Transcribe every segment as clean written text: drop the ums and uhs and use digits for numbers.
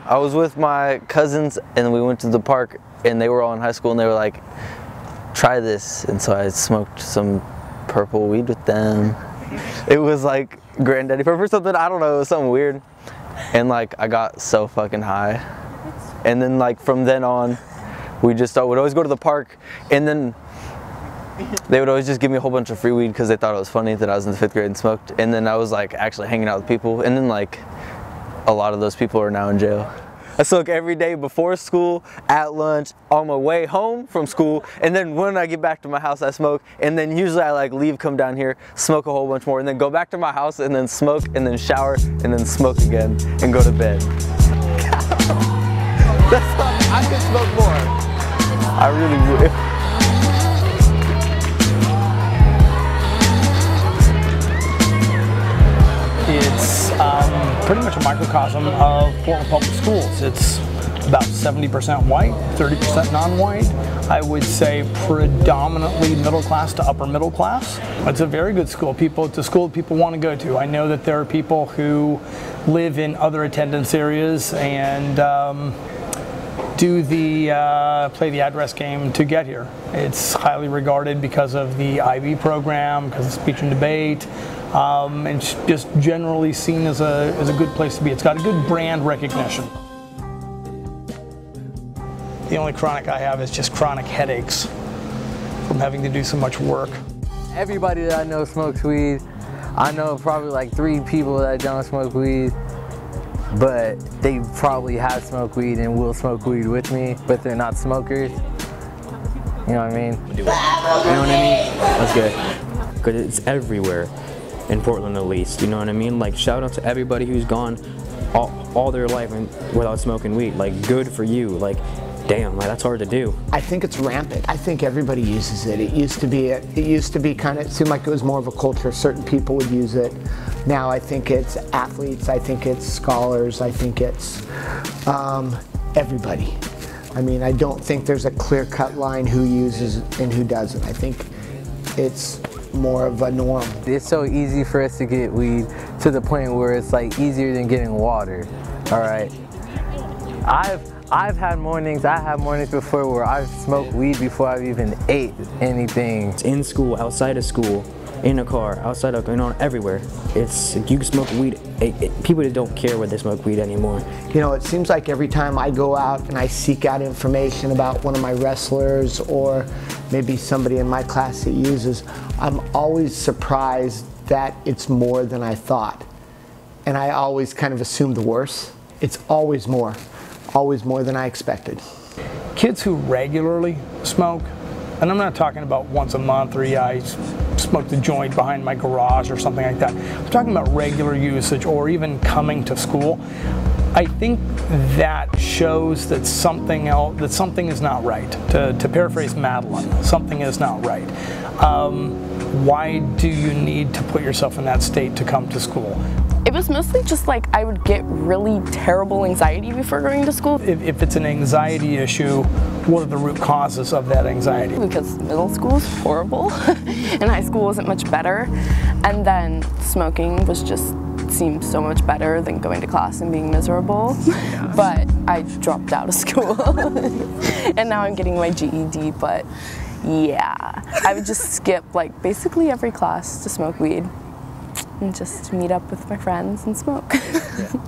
I was with my cousins and we went to the park and they were all in high school and they were like, try this. And so I smoked some purple weed with them. It was like granddaddy purple or something, I don't know, it was something weird. And like I got so fucking high. And then like from then on, we just would always go to the park and then they would always just give me a whole bunch of free weed because they thought it was funny that I was in the 5th grade and smoked. And then I was like actually hanging out with people. And then like a lot of those people are now in jail. I smoke every day before school, at lunch, on my way home from school, and then when I get back to my house I smoke, and then usually I like leave, come down here, smoke a whole bunch more, and then go back to my house and then smoke, and then shower, and then smoke again, and go to bed. That's not, I could smoke more. I really would. It's pretty much a microcosm of Portland Public Schools. It's about 70% white, 30% non-white. I would say predominantly middle class to upper middle class. It's a very good school. It's a school people want to go to. I know that there are people who live in other attendance areas and play the address game to get here. It's highly regarded because of the IB program, because of speech and debate. And it's just generally seen as a good place to be. It's got a good brand recognition. The only chronic I have is just chronic headaches from having to do so much work. Everybody that I know smokes weed. I know probably like 3 people that don't smoke weed, but they probably have smoked weed and will smoke weed with me, but they're not smokers. You know what I mean? You know what I mean? That's good. Because it's everywhere. In Portland at least, you know what I mean? Like, shout out to everybody who's gone all their life without smoking weed. Like, good for you. Like, damn, like, that's hard to do. I think it's rampant. I think everybody uses it. It used to be kind of, it seemed like it was more of a culture. Certain people would use it. Now I think it's athletes, I think it's scholars, I think it's everybody. I mean, I don't think there's a clear-cut line who uses and who doesn't. I think it's more of a norm. It's so easy for us to get weed to the point where it's like easier than getting water. All right. I've had mornings. I have mornings before where I've smoked weed before I've even ate anything. It's in school, outside of school, in a car, outside of, everywhere. It's, you can smoke weed. People just don't care where they smoke weed anymore. You know, it seems like every time I go out and I seek out information about one of my wrestlers or maybe somebody in my class that uses, I'm always surprised that it's more than I thought. And I always kind of assume the worst. It's always more than I expected. Kids who regularly smoke, and I'm not talking about once a month or I smoked a joint behind my garage or something like that. I'm talking about regular usage or even coming to school. I think that shows that something is not right. To paraphrase Madeline, something is not right. Why do you need to put yourself in that state to come to school? It was mostly just like I would get really terrible anxiety before going to school. If it's an anxiety issue, what are the root causes of that anxiety? Because middle school is horrible and high school wasn't much better. And then smoking seemed so much better than going to class and being miserable. But I dropped out of school and now I'm getting my GED, but yeah. I would just skip like basically every class to smoke weed. And just meet up with my friends and smoke.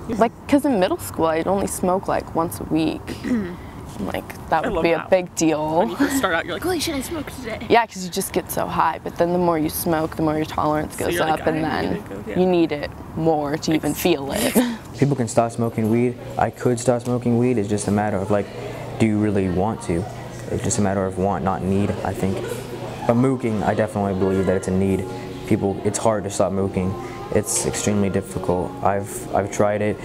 Like, because in middle school, I'd only smoke like once a week. Like, that would be a big deal. When you first start out, you're like, holy shit, I smoked today. Yeah, because you just get so high. But then the more you smoke, the more your tolerance goes up. Like, and then you need it more to even feel it. People can stop smoking weed. I could stop smoking weed. It's just a matter of, like, do you really want to? It's just a matter of want, not need, I think. But mooking, I definitely believe that it's a need. It's hard to stop mooking. It's extremely difficult. I've tried it.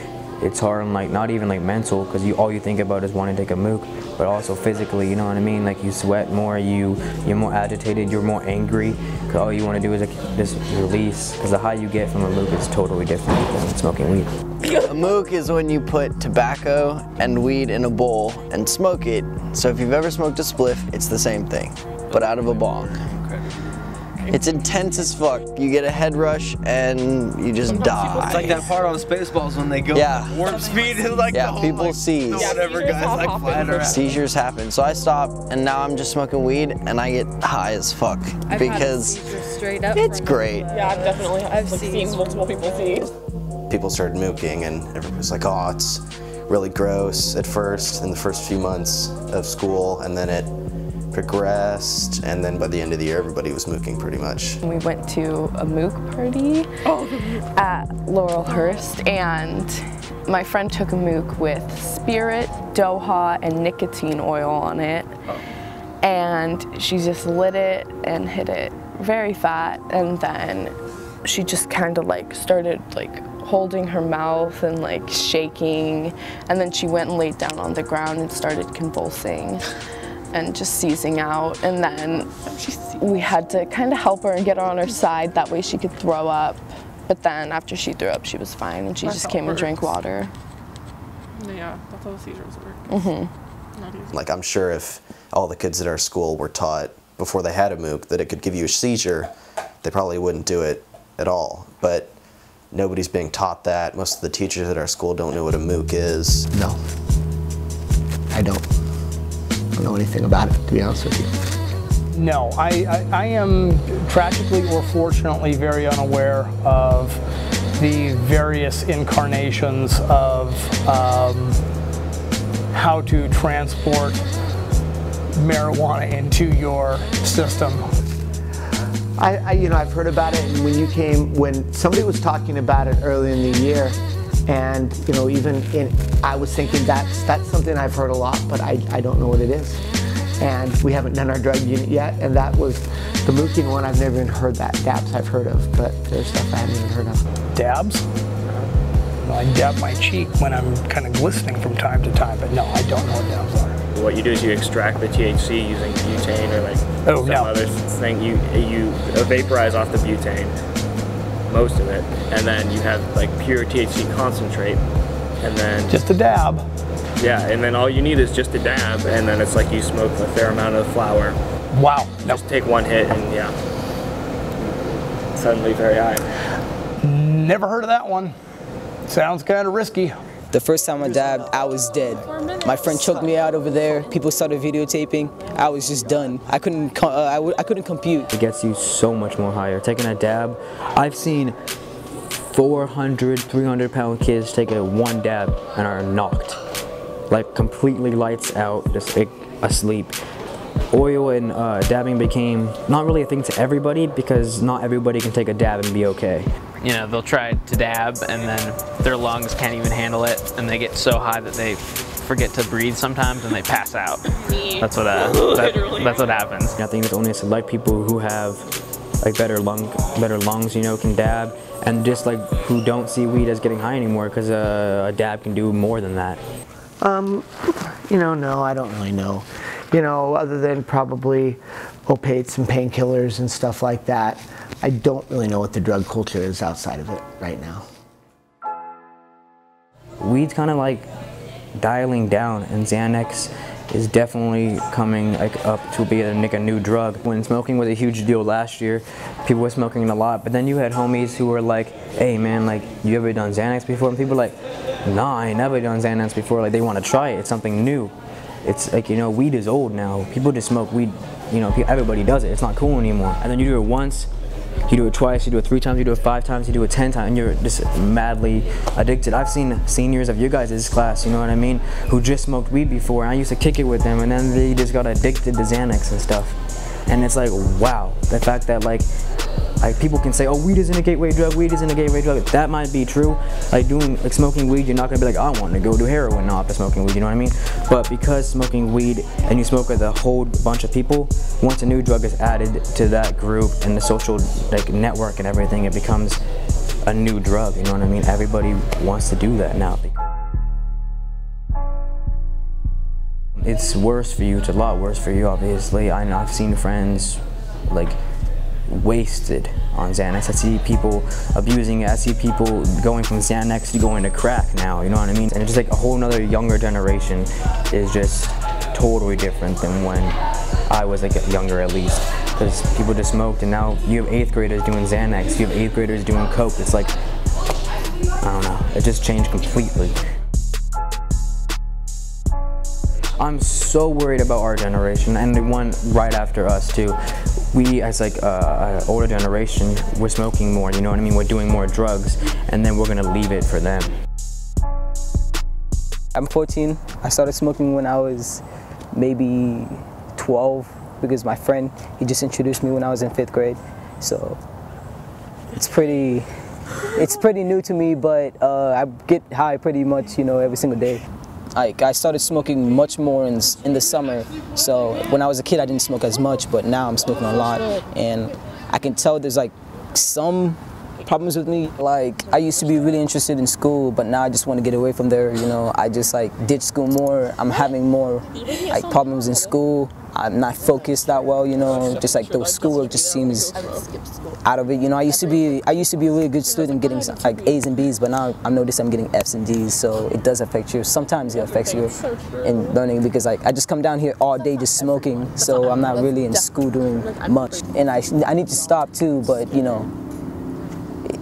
It's hard on, like, not even like mental, because all you think about is wanting to take a mook, but also physically, you know what I mean? Like, you sweat more, you're more agitated, you're more angry, because all you want to do is like this release, because the high you get from a mook is totally different than smoking weed. A mook is when you put tobacco and weed in a bowl and smoke it. So if you've ever smoked a spliff, it's the same thing, but out of a bong. It's intense as fuck. You get a head rush and you just die. It's like that part on Spaceballs when they go warp speed. It's like yeah, people seize. Whatever guys like flying around. Seizures happen. So I stop, and now I'm just smoking weed, and I get high as fuck because straight up it's great. Yeah, I've definitely seen multiple people seize. People started mooking, and everybody was like, oh, it's really gross at first in the first few months of school, and then it progressed, and then by the end of the year everybody was mooking pretty much. We went to a mook party at Laurelhurst, and my friend took a mook with spirit, Doha, and nicotine oil on it, and she just lit it and hit it very fat, and then she just kind of like started like holding her mouth and like shaking, and then she went and laid down on the ground and started convulsing and just seizing out, and then we had to kind of help her and get her on her side, that way she could throw up. But then after she threw up, she was fine, and she just came and drank water. Yeah, that's how the seizures work. Like, I'm sure if all the kids at our school were taught before they had a mook that it could give you a seizure, they probably wouldn't do it at all. But nobody's being taught that. Most of the teachers at our school don't know what a mook is. No, I don't know anything about it, to be honest with you. No, I am tragically or fortunately very unaware of the various incarnations of how to transport marijuana into your system. I've heard about it, and when somebody was talking about it early in the year, and I was thinking that's something I've heard a lot, but I don't know what it is. And we haven't done our drug unit yet, and that was the mooking one. I've never even heard that. Dabs I've heard of, but there's stuff I haven't even heard of. Dabs? Well, I dab my cheek when I'm kind of glistening from time to time, but no, I don't know what dabs are. What you do is you extract the THC using butane or like some other thing. You vaporize off the butane, most of it, and then you have like pure THC concentrate, and then just a dab. Yeah, and then all you need is just a dab, and then it's like you smoke a fair amount of flower. Wow. Just take one hit, and yeah, suddenly very high. Never heard of that one. Sounds kind of risky. The first time I dabbed, I was dead. My friend choked me out over there. People started videotaping. I was just done. I couldn't compute. It gets you so much more higher. Taking a dab, I've seen 400, 300-pound kids take one dab and are knocked. Like completely lights out, just asleep. Oil and dabbing became not really a thing to everybody because not everybody can take a dab and be okay. You know, they'll try to dab and then their lungs can't even handle it, and they get so high that they forget to breathe sometimes and they pass out. That's what that's what happens. I think it's only select people who have like better lungs, can dab, and just like who don't see weed as getting high anymore, because a dab can do more than that. No, I don't really know. Other than probably opiates and painkillers and stuff like that, I don't really know what the drug culture is outside of it right now. Weed's kind of like dialing down, and Xanax is definitely coming up to be a new drug. When smoking was a huge deal last year, people were smoking a lot, but then you had homies who were like, hey man, like, you ever done Xanax before? And people were like, nah, I ain't never done Xanax before. Like, they want to try it. It's something new. It's like, weed is old now. People just smoke weed, everybody does it. It's not cool anymore. And then you do it once, you do it twice, you do it 3 times, you do it 5 times, you do it 10 times, and you're just madly addicted. I've seen seniors of your guys' class, you know what I mean, who just smoked weed before, and I used to kick it with them, and then they just got addicted to Xanax and stuff. And it's like, wow, the fact that like people can say, oh, weed isn't a gateway drug, weed isn't a gateway drug. That might be true. Like smoking weed, you're not gonna be like, I want to go do heroin now after smoking weed, you know what I mean? But because smoking weed and you smoke with a whole bunch of people, once a new drug is added to that group and the social network and everything, it becomes a new drug, you know what I mean? Everybody wants to do that now. It's worse for you, it's a lot worse for you, obviously. I've seen friends wasted on Xanax. I see people abusing it. I see people going from Xanax to going to crack now, you know what I mean? And it's just like a whole nother younger generation is just totally different than when I was younger, at least. because people just smoked, and now you have 8th graders doing Xanax, you have 8th graders doing coke. It's like, I don't know, it just changed completely. I'm so worried about our generation and the one right after us too. We, as like older generation, we're smoking more, you know what I mean? We're doing more drugs, and then we're gonna leave it for them. I'm 14. I started smoking when I was maybe 12 because my friend, he just introduced me when I was in 5th grade. So it's pretty new to me, but I get high pretty much, you know, every single day. I started smoking much more in the summer. So when I was a kid, I didn't smoke as much, but now I'm smoking a lot, and I can tell there's like some problems with me. Like, I used to be really interested in school, but now I just want to get away from there, you know. I just like ditch school more. I'm having more like problems in school. I'm not focused that well, you know. Just like the schoolwork just seems out of it, you know. I used to be a really good student, getting like A's and B's, but now I'm noticing I'm getting F's and D's, so it does affect you. Sometimes it affects you in learning, because like I just come down here all day just smoking, so I'm not really in school doing much. And I need to stop too, but you know,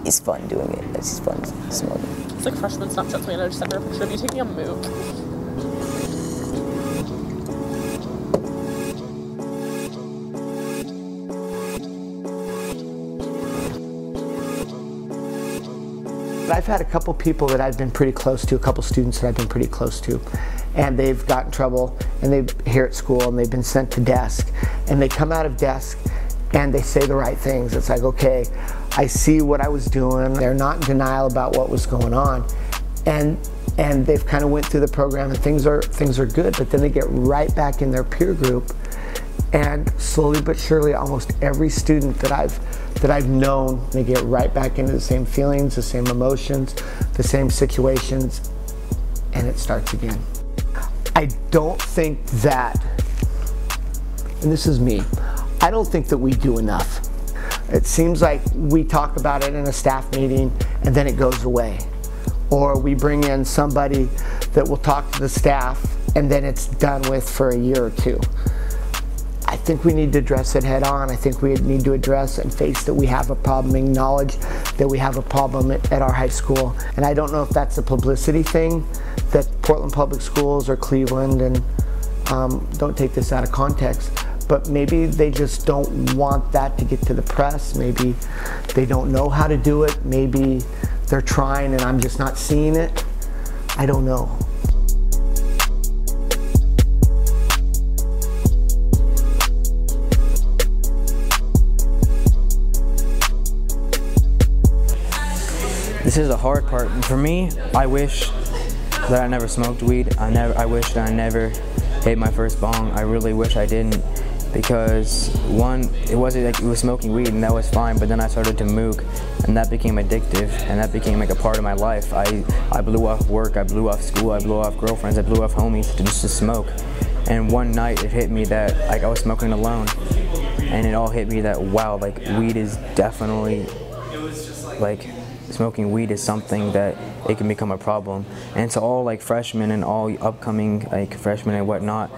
it's fun doing it. It's just fun smoking. It's like freshman Snapchat, so I just sent her a picture of you taking a mook. I've had a couple people that I've been pretty close to, a couple students that I've been pretty close to, and they've got in trouble, and they're here at school, and they've been sent to desk, and they come out of desk, and they say the right things. It's like, okay, I see what I was doing. They're not in denial about what was going on, and they've kind of went through the program, and things are good, but then they get right back in their peer group, and slowly but surely, almost every student that I've known, they get right back into the same feelings, the same emotions, the same situations, and it starts again. I don't think that, and this is me, I don't think that we do enough. It seems like we talk about it in a staff meeting and then it goes away. Or we bring in somebody that will talk to the staff and then it's done with for a year or two. I think we need to address it head on. I think we need to address and face that we have a problem, acknowledge that we have a problem at our high school. And I don't know if that's a publicity thing that Portland Public Schools or Cleveland, and don't take this out of context, but maybe they just don't want that to get to the press. Maybe they don't know how to do it. Maybe they're trying and I'm just not seeing it. I don't know. This is the hard part. For me, I wish that I never smoked weed. I wish that I never hit my first bong. I really wish I didn't, because one, it wasn't like it was smoking weed and that was fine, but then I started to mook and that became addictive and that became like a part of my life. I blew off work, I blew off school, I blew off girlfriends, I blew off homies just to smoke. And one night it hit me that like I was smoking alone, and it all hit me that wow, like weed is definitely like, smoking weed is something that it can become a problem. And to all like freshmen and all upcoming like freshmen and whatnot,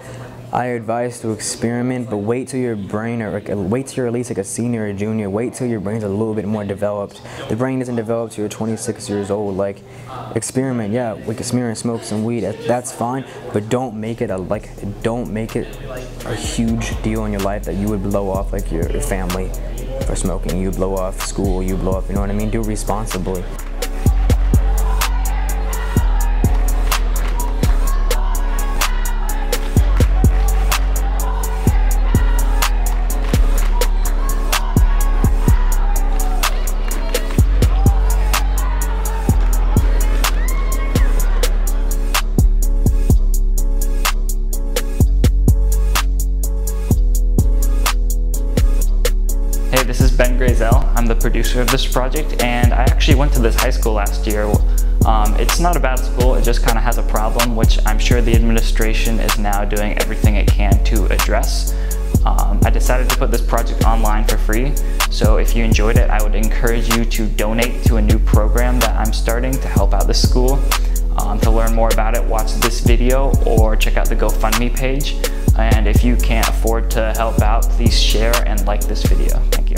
I advise to experiment, but wait till your brain, or like, wait till you're at least like a senior or junior. Wait till your brain's a little bit more developed. The brain isn't developed till you're 26 years old. Like, experiment, yeah, we can experiment, smoke some weed, that's fine, but don't make it a huge deal in your life that you would blow off like your family for smoking. You blow off school, you blow off, you know what I mean? Do it responsibly. I'm the producer of this project, and I actually went to this high school last year. It's not a bad school, it just kind of has a problem, which I'm sure the administration is now doing everything it can to address. I decided to put this project online for free, so if you enjoyed it, I would encourage you to donate to a new program that I'm starting to help out this school. To learn more about it, watch this video or check out the GoFundMe page. And if you can't afford to help out, please share and like this video. Thank you.